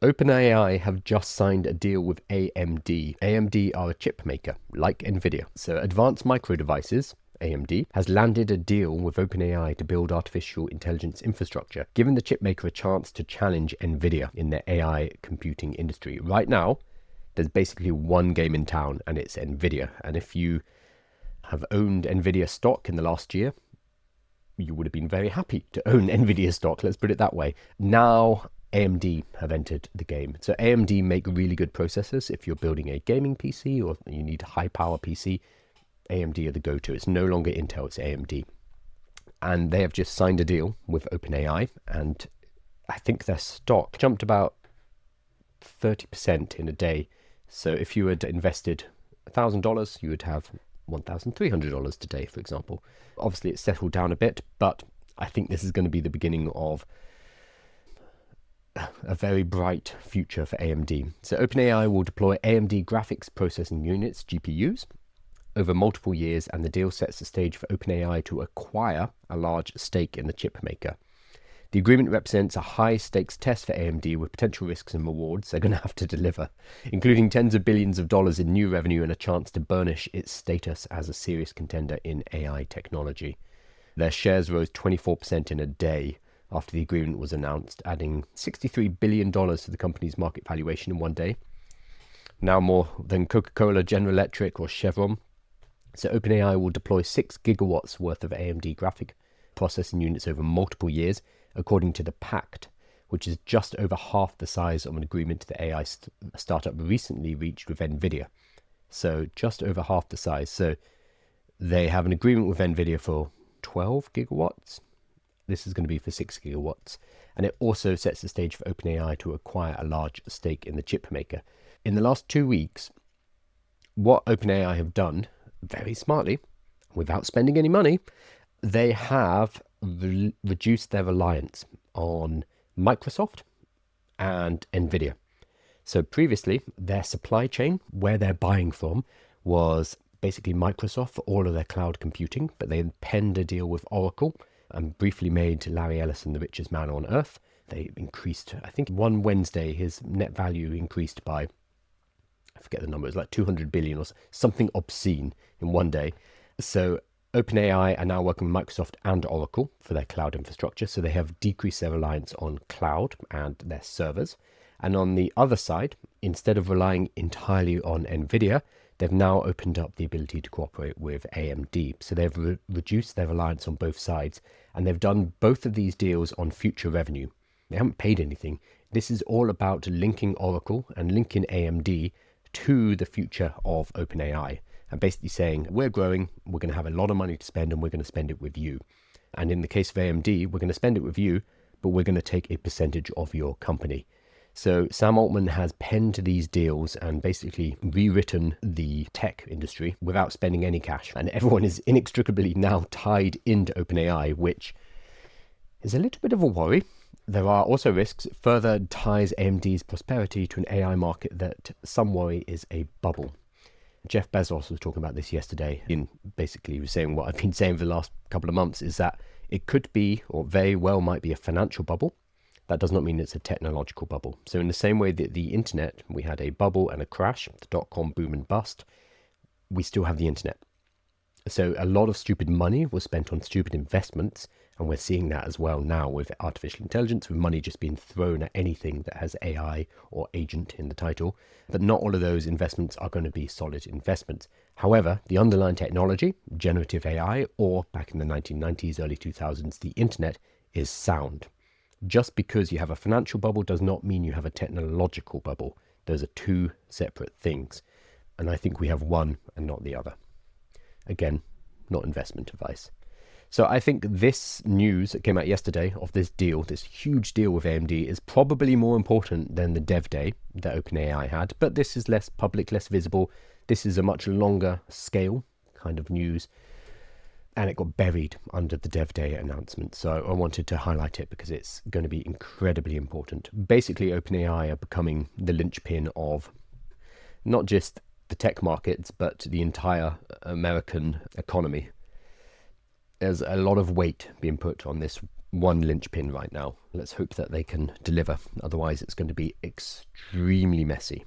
OpenAI have just signed a deal with AMD. AMD are a chip maker, like Nvidia. So Advanced Micro Devices, AMD, has landed a deal with OpenAI to build artificial intelligence infrastructure, giving the chip maker a chance to challenge Nvidia in the AI computing industry. Right now, there's basically one game in town, and it's Nvidia. And if you have owned Nvidia stock in the last year, you would have been very happy to own Nvidia stock, let's put it that way. Now, AMD have entered the game. So AMD make really good processors. If you're building a gaming PC or you need a high power PC, AMD are the go-to. It's no longer Intel, it's AMD. And they have just signed a deal with OpenAI, and I think their stock jumped about 30% in a day. So if you had invested $1,000, you would have $1,300 today, for example. Obviously, it's settled down a bit, but I think this is going to be the beginning of a very bright future for AMD. So OpenAI will deploy AMD graphics processing units, GPUs, over multiple years, and the deal sets the stage for OpenAI to acquire a large stake in the chip maker. The agreement represents a high-stakes test for AMD with potential risks and rewards they're going to have to deliver, including tens of billions of dollars in new revenue and a chance to burnish its status as a serious contender in AI technology. Their shares rose 24% in a day after the agreement was announced, adding $63 billion to the company's market valuation in one day. Now more than Coca-Cola, General Electric, or Chevron. So OpenAI will deploy 6 gigawatts worth of AMD graphic processing units over multiple years, according to the pact, which is just over half the size of an agreement the AI startup recently reached with Nvidia. So just over half the size. So they have an agreement with Nvidia for 12 gigawatts. This is going to be for 6 gigawatts. And it also sets the stage for OpenAI to acquire a large stake in the chip maker. In the last 2 weeks, what OpenAI have done, very smartly, without spending any money, they have reduced their reliance on Microsoft and Nvidia. So previously, their supply chain, where they're buying from, was basically Microsoft for all of their cloud computing, but they penned a deal with Oracle and briefly made Larry Ellison the richest man on earth. They increased, I think one Wednesday, his net value increased by, I forget the number, it was like 200 billion or something obscene in one day. So OpenAI are now working with Microsoft and Oracle for their cloud infrastructure. So they have decreased their reliance on cloud and their servers. And on the other side, instead of relying entirely on Nvidia, they've now opened up the ability to cooperate with AMD. So they've reduced their reliance on both sides, and they've done both of these deals on future revenue. They haven't paid anything. This is all about linking Oracle and linking AMD to the future of OpenAI, and basically saying, we're growing, we're going to have a lot of money to spend, and we're going to spend it with you. And in the case of AMD, we're going to spend it with you, but we're going to take a percentage of your company. So Sam Altman has penned these deals and basically rewritten the tech industry without spending any cash. And everyone is inextricably now tied into OpenAI, which is a little bit of a worry. There are also risks. It further ties AMD's prosperity to an AI market that some worry is a bubble. Jeff Bezos was talking about this yesterday, and basically he was saying what I've been saying for the last couple of months, is that it could be, or very well might be, a financial bubble. That does not mean it's a technological bubble. So in the same way that the internet, we had a bubble and a crash, the dot-com boom and bust, we still have the internet. So a lot of stupid money was spent on stupid investments, and we're seeing that as well now with artificial intelligence, with money just being thrown at anything that has AI or agent in the title. But not all of those investments are going to be solid investments. However, the underlying technology, generative AI, or back in the 1990s, early 2000s, the internet, is sound. Just because you have a financial bubble does not mean you have a technological bubble. Those are two separate things. And I think we have one and not the other. Again, not investment advice. So I think this news that came out yesterday of this deal, this huge deal with AMD, is probably more important than the dev day that OpenAI had. But this is less public, less visible. This is a much longer scale kind of news. And it got buried under the dev day announcement. So I wanted to highlight it because it's going to be incredibly important. Basically, OpenAI are becoming the linchpin of not just the tech markets, but the entire American economy. There's a lot of weight being put on this one linchpin right now. Let's hope that they can deliver. Otherwise, it's going to be extremely messy.